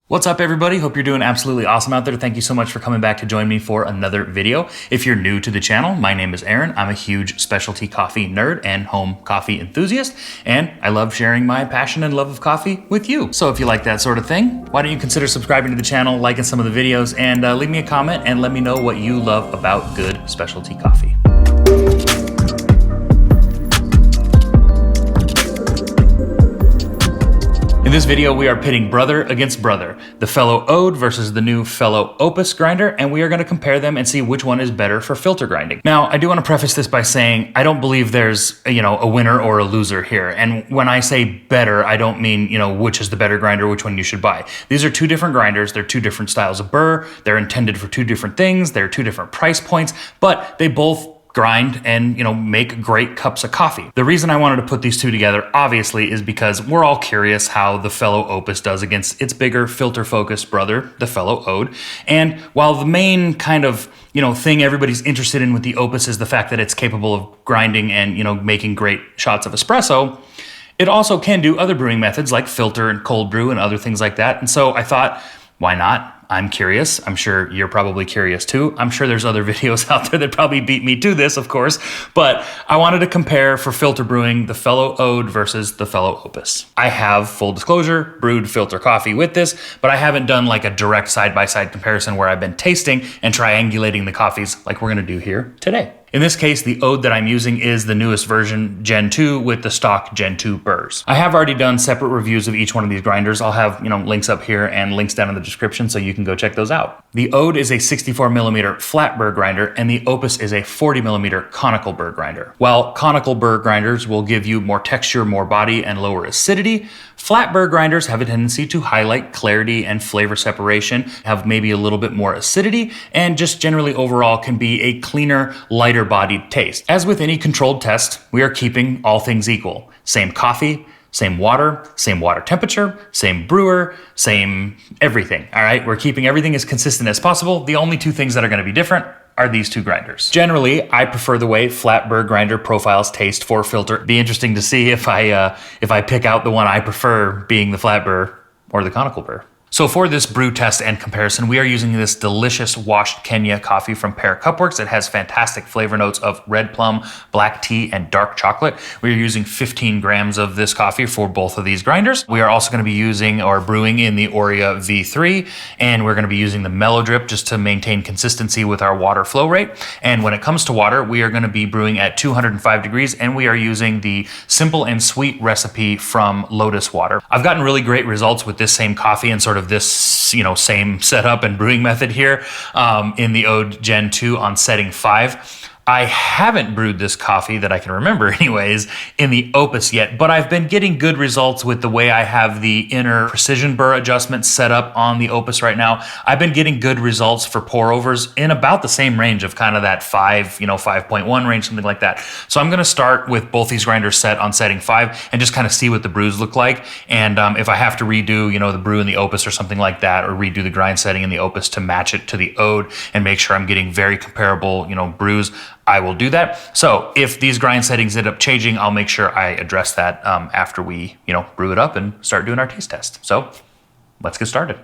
What's up, everybody? Hope you're doing absolutely awesome out there. Thank you so much for coming back to join me for another video. If you're new to the channel, my name is Aaron. I'm a huge specialty coffee nerd and home coffee enthusiast, and I love sharing my passion and love of coffee with you. So if you like that sort of thing, why don't you consider subscribing to the channel, liking some of the videos, and leave me a comment and let me know what you love about good specialty coffee. In this video, we are pitting brother against brother, the Fellow Ode versus the new Fellow Opus grinder, and we are going to compare them and see which one is better for filter grinding. Now, I do want to preface this by saying I don't believe there's, a winner or a loser here. And when I say better, I don't mean, which is the better grinder, which one you should buy. These are two different grinders. They're two different styles of burr. They're intended for two different things. They're two different price points, but they both grind and make great cups of coffee. The reason I wanted to put these two together obviously is because we're all curious how the Fellow Opus does against its bigger filter focused brother, the Fellow Ode. And while the main kind of thing everybody's interested in with the Opus is the fact that it's capable of grinding and making great shots of espresso, it also can do other brewing methods like filter and cold brew and other things like that. And so I thought, why not? I'm curious. I'm sure you're probably curious too. I'm sure there's other videos out there that probably beat me to this, of course, but I wanted to compare for filter brewing the Fellow Ode versus the Fellow Opus. I have, full disclosure, brewed filter coffee with this, but I haven't done like a direct side-by-side comparison where I've been tasting and triangulating the coffees like we're gonna do here today. In this case, the Ode that I'm using is the newest version, Gen 2, with the stock Gen 2 burrs. I have already done separate reviews of each one of these grinders. I'll have links up here and links down in the description so you can go check those out. The Ode is a 64mm flat burr grinder, and the Opus is a 40mm conical burr grinder. While conical burr grinders will give you more texture, more body, and lower acidity, flat burr grinders have a tendency to highlight clarity and flavor separation, have maybe a little bit more acidity, and just generally overall can be a cleaner, lighter bodied taste. As with any controlled test, we are keeping all things equal. Same coffee, same water temperature, same brewer, same everything, all right? We're keeping everything as consistent as possible. The only two things that are gonna be different are these two grinders. Generally, I prefer the way flat burr grinder profiles taste for filter. It'd be interesting to see if I pick out the one I prefer being the flat burr or the conical burr. So for this brew test and comparison, we are using this delicious washed Kenya coffee from Pear Cupworks. It has fantastic flavor notes of red plum, black tea, and dark chocolate. We are using 15 grams of this coffee for both of these grinders. We are also going to be using or brewing in the Orea V3, and we're going to be using the Mellow Drip just to maintain consistency with our water flow rate. And when it comes to water, we are going to be brewing at 205 degrees, and we are using the simple and sweet recipe from Lotus Water. I've gotten really great results with this same coffee and sort of this same setup and brewing method here in the Ode Gen 2 on setting 5. I haven't brewed this coffee that I can remember anyways in the Opus yet, but I've been getting good results with the way I have the inner precision burr adjustment set up on the Opus right now. I've been getting good results for pour overs in about the same range of kind of that 5.1 range, something like that. So I'm gonna start with both these grinders set on setting 5 and just kind of see what the brews look like. And if I have to redo, the brew in the Opus or something like that, or redo the grind setting in the Opus to match it to the Ode and make sure I'm getting very comparable, brews, I will do that. So if these grind settings end up changing, I'll make sure I address that after we, brew it up and start doing our taste test. So let's get started.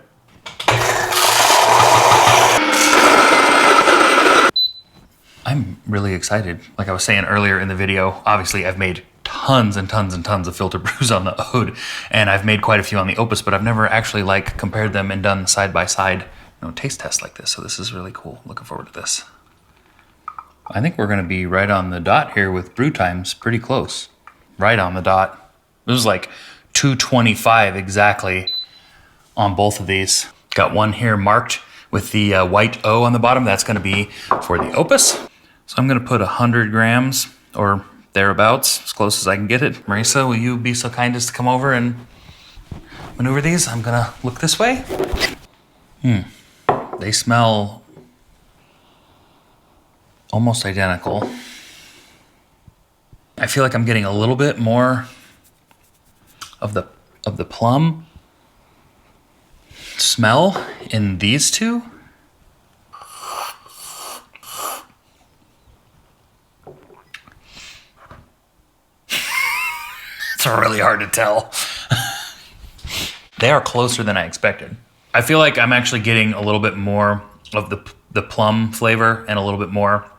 I'm really excited. Like I was saying earlier in the video, obviously I've made tons and tons and tons of filter brews on the Ode, and I've made quite a few on the Opus, but I've never actually compared them and done side-by-side taste tests like this. So this is really cool. Looking forward to this. I think we're gonna be right on the dot here with brew times, pretty close. Right on the dot. This is like 225 exactly on both of these. Got one here marked with the white O on the bottom. That's gonna be for the Opus. So I'm gonna put 100 grams or thereabouts, as close as I can get it. Marisa, will you be so kind as to come over and maneuver these? I'm gonna look this way. They smell almost identical. I feel like I'm getting a little bit more of the plum smell in these two. It's really hard to tell. They are closer than I expected. I feel like I'm actually getting a little bit more of the plum flavor and a little bit more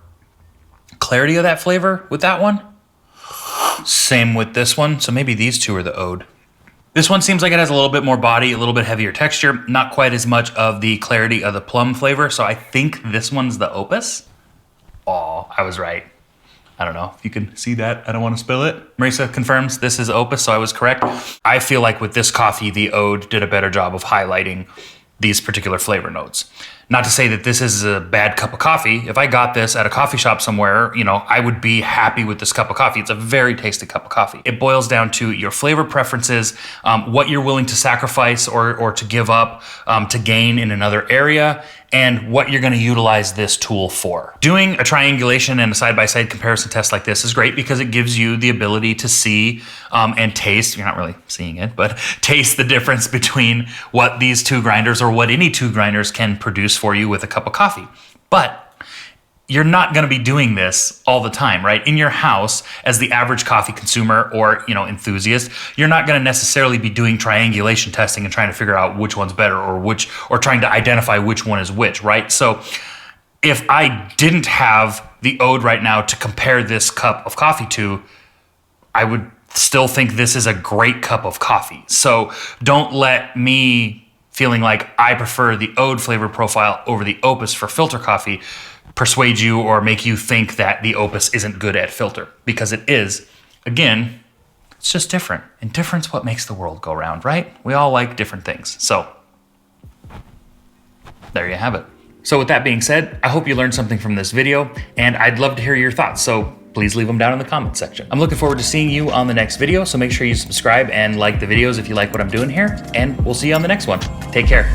clarity of that flavor with that one. Same with this one. So maybe these two are the Ode. This one seems like it has a little bit more body, a little bit heavier texture, not quite as much of the clarity of the plum flavor. So I think this one's the Opus. Oh, I was right. I don't know if you can see that. I don't want to spill it. Marisa confirms this is Opus, so I was correct. I feel like with this coffee, the Ode did a better job of highlighting these particular flavor notes. Not to say that this is a bad cup of coffee. If I got this at a coffee shop somewhere, I would be happy with this cup of coffee. It's a very tasty cup of coffee. It boils down to your flavor preferences, what you're willing to sacrifice or to give up to gain in another area, and what you're going to utilize this tool for. Doing a triangulation and a side-by-side comparison test like this is great because it gives you the ability to see and taste, you're not really seeing it, but taste the difference between what these two grinders or what any two grinders can produce for you with a cup of coffee. But you're not going to be doing this all the time, right? In your house, as the average coffee consumer or, enthusiast, you're not going to necessarily be doing triangulation testing and trying to figure out which one's better or trying to identify which one is which, right? So if I didn't have the Ode right now to compare this cup of coffee to, I would still think this is a great cup of coffee. So don't let me feeling like I prefer the Ode flavor profile over the Opus for filter coffee persuade you or make you think that the Opus isn't good at filter, because it is. Again, it's just different, and different's what makes the world go round, right? We all like different things. So there you have it. So with that being said, I hope you learned something from this video, and I'd love to hear your thoughts. So please leave them down in the comments section. I'm looking forward to seeing you on the next video. So make sure you subscribe and like the videos if you like what I'm doing here, and we'll see you on the next one. Take care.